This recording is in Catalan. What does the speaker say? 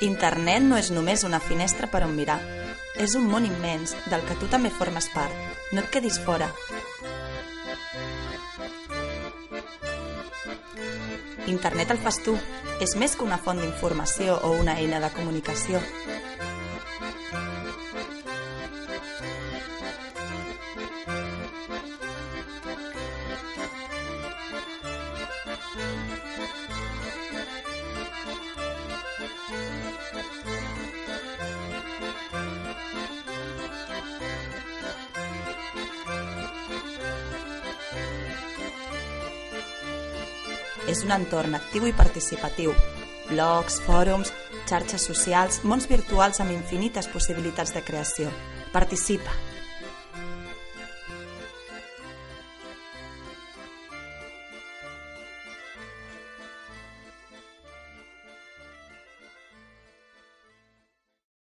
Internet no és només una finestra per on mirar. És un món immens del que tu també formes part. No et quedis fora. Internet el fas tu. És més que una font d'informació o una eina de comunicació. És un entorn actiu i participatiu. Blogs, fòrums, xarxes socials, mons virtuals amb infinites possibilitats de creació. Participa!